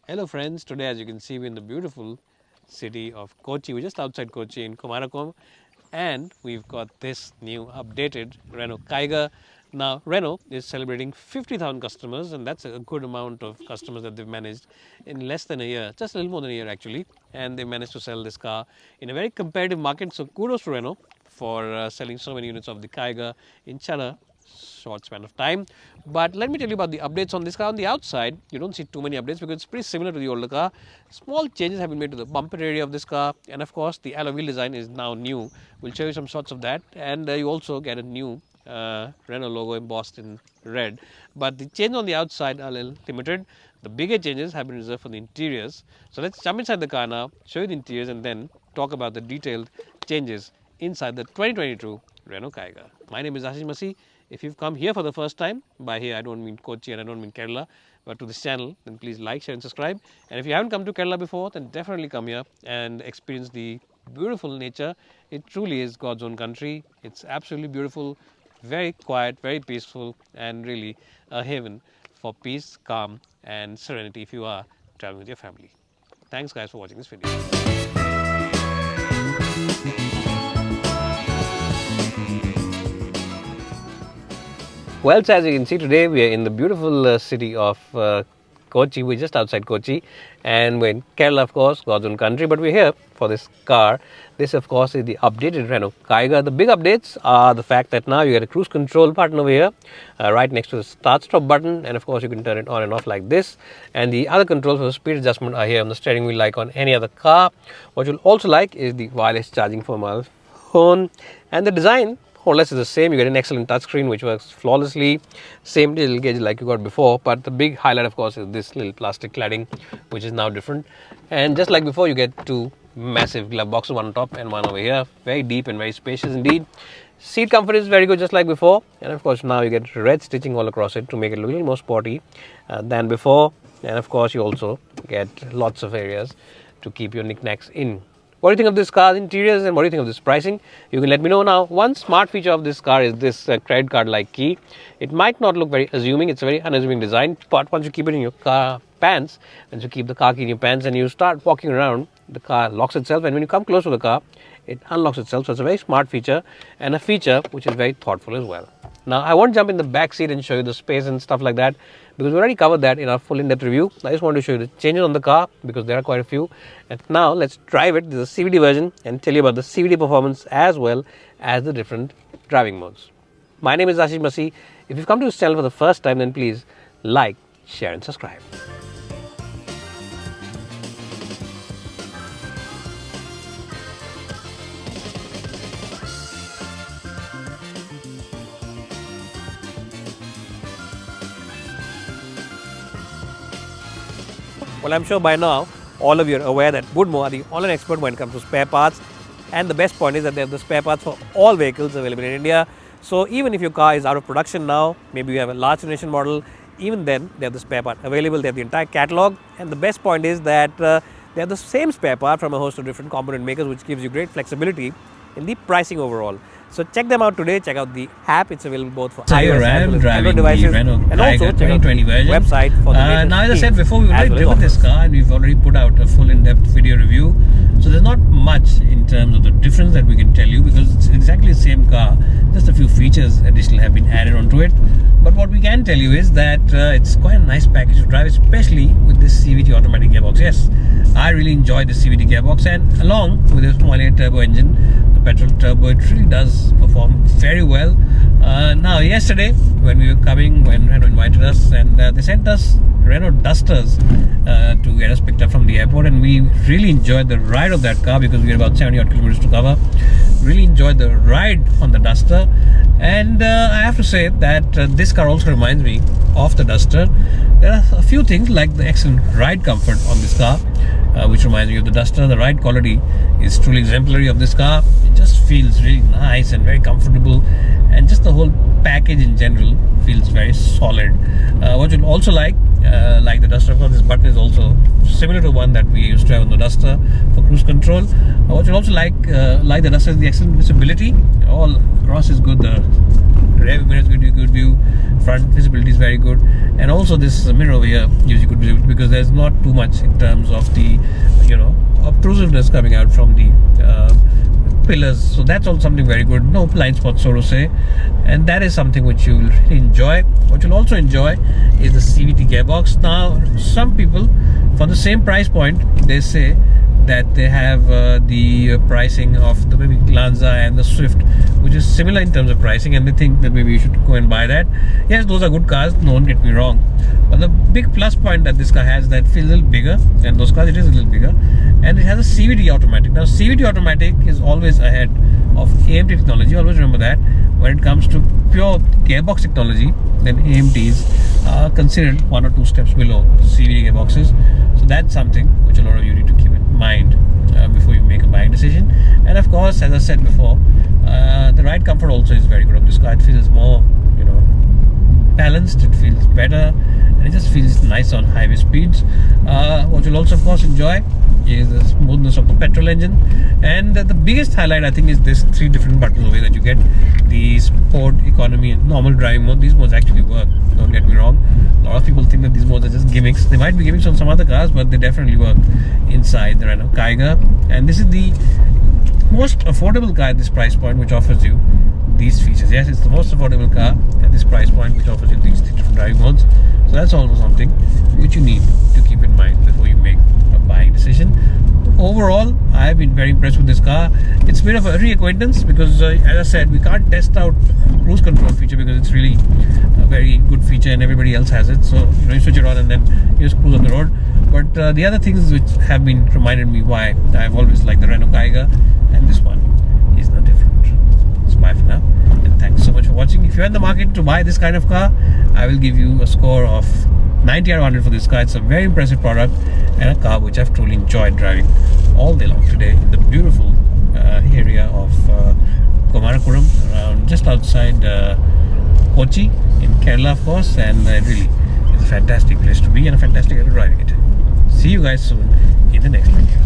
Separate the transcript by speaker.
Speaker 1: Hello friends, today as you can see we're in the beautiful city of Kochi. We're just outside Kochi in Kumarakom, and we've got this new updated Renault Kiger. Now Renault is celebrating 50,000 customers, and that's a good amount of customers that they've managed in less than a year, just a little more than a year actually, and they managed to sell this car in a very competitive market. So kudos to Renault for selling so many units of the Kiger in such short span of time. But let me tell you about the updates on this car. On the outside, you don't see too many updates because it's pretty similar to the older car. Small changes have been made to the bumper area of this car, and of course the alloy wheel design is now new. We'll show you some shots of that, and you also get a new Renault logo embossed in red. But the change on the outside are a little limited. The bigger changes have been reserved for the interiors. So let's jump inside the car now, show you the interiors, and then talk about the detailed changes inside the 2022 Renault Kiger. My name is Ashish Masi. If you've come here for the first time, by here I don't mean Kochi and I don't mean Kerala, but to this channel, then please like, share and subscribe. And if you haven't come to Kerala before, then definitely come here and experience the beautiful nature. It truly is God's own country. It's absolutely beautiful, very quiet, very peaceful, and really a haven for peace, calm and serenity if you are traveling with your family. Thanks guys for watching this video. Well, so as you can see today, we are in the beautiful city of Kochi. We're just outside Kochi, and we're in Kerala, of course, God's own country. But we're here for this car. This, of course, is the updated Renault Kiger. The big updates are the fact that now you get a cruise control button over here, right next to the start-stop button, and of course you can turn it on and off like this. And the other controls for the speed adjustment are here on the steering wheel, like on any other car. What you'll also like is the wireless charging for mobile phone, and the design more or less is the same. You get an excellent touchscreen which works flawlessly, same little gauge like you got before, but the big highlight of course is this little plastic cladding which is now different. And just like before, you get two massive glove boxes, one on top and one over here, very deep and very spacious indeed. Seat comfort is very good just like before, and of course now you get red stitching all across it to make it a little more sporty than before. And of course you also get lots of areas to keep your knickknacks in. What do you think of this car's interiors, and what do you think of this pricing? You can let me know now. One smart feature of this car is this credit card like key. It might not look very assuming, it's a very unassuming design, but once you keep it in your car pants, once you keep the car key in your pants and you start walking around, the car locks itself, and when you come close to the car, it unlocks itself. So it's a very smart feature, and a feature which is very thoughtful as well. Now I won't jump in the back seat and show you the space and stuff like that, because we already covered that in our full in-depth review. I just want to show you the changes on the car because there are quite a few. And now let's drive it. This is a CVT version, and tell you about the CVT performance as well as the different driving modes. My name is Ashish Masi. If you've come to this channel for the first time, then please like, share and subscribe. Well, I'm sure by now all of you are aware that Woodmore are the online expert when it comes to spare parts, and the best point is that they have the spare parts for all vehicles available in India. So even if your car is out of production now, maybe you have a large generation model, even then they have the spare part available. They have the entire catalog, and the best point is that they have the same spare part from a host of different component makers, which gives you great flexibility in the pricing overall. So check them out today. Check out the app. It's available both for iOS as well as Android devices, and also check out the website for the
Speaker 2: now, as I said before, we've already driven this car and we've already put out a full in-depth video review. So there's not much in terms of the difference that we can tell you, because it's exactly the same car. Just a few features additional have been added onto it. But what we can tell you is that it's quite a nice package to drive, especially with this CVT automatic gearbox. Yes, I really enjoyed the CVT gearbox, and along with this 1.8 turbo engine, the petrol turbo, it really does perform very well. Now yesterday when we were coming, when Renault invited us, and they sent us Renault Dusters to get us picked up from the airport, and we really enjoyed the ride of that car because we had about 70 odd kilometers to cover. Really enjoyed the ride on the Duster, and I have to say that this car also reminds me of the Duster. There are a few things like the excellent ride comfort on this car, which reminds me of the Duster. The ride quality is truly exemplary of this car. It just feels really nice and very comfortable, and just the whole package in general feels very solid. What you'll also like the Duster, of course, this button is also similar to one that we used to have on the Duster for cruise control. What you'll also like the Duster is the excellent visibility. All across is good. The rear mirrors give you good view. front visibility is very good, and also this mirror over here gives you good visibility because there's not too much in terms of the obtrusiveness coming out from the pillars. So that's also something very good. No blind spots, so to say, and that is something which you'll really enjoy. What you'll also enjoy is the CVT gearbox. Now, some people, for the same price point, they say that they have the pricing of the maybe Lanza and the Swift, which is similar in terms of pricing, and they think that maybe you should go and buy that. Yes, those are good cars, don't get me wrong, but the big plus point that this car has is that it feels a little bigger, and those cars it is a little bigger, and it has a CVT automatic. Now, CVT automatic is always ahead of AMT technology. Always remember that. When it comes to pure gearbox technology, then AMTs are considered 1 or 2 steps below CVT gearboxes. So that's something which a lot of you need to keep in mind before you make a buying decision. And of course, as I said before, the ride comfort also is very good on this car. It feels more, balanced. It feels better, and it just feels nice on highway speeds. What you'll also, of course, enjoy is the smoothness of the petrol engine, and the biggest highlight, I think, is this 3 different buttons over here that you get: the sport, economy, and normal driving mode. These modes actually work, don't get me wrong. A lot of people think that these modes are just gimmicks. They might be gimmicks on some other cars, but they definitely work inside the Renault Kiger. And this is the most affordable car at this price point, which offers you these features. Yes, it's the most affordable car at this price point, which offers you these 3 different driving modes. So that's also something which you need to keep in mind before you make a buying decision. Overall, I've been very impressed with this car. It's a bit of a reacquaintance because, as I said, we can't test out cruise control feature because it's really a very good feature and everybody else has it. So you switch it on and then you just cruise on the road. But the other things which have been reminded me why I've always liked the Renault Kiger, and this one is no different. So bye for now, and thanks so much for watching. If you're in the market to buy this kind of car, I will give you a score of 90 out of 100 for this car. It's a very impressive product and a car which I've truly enjoyed driving all day long today in the beautiful area of Kumarakoram, around just outside Kochi in Kerala, of course, and really it's a fantastic place to be and a fantastic area driving it. See you guys soon in the next video.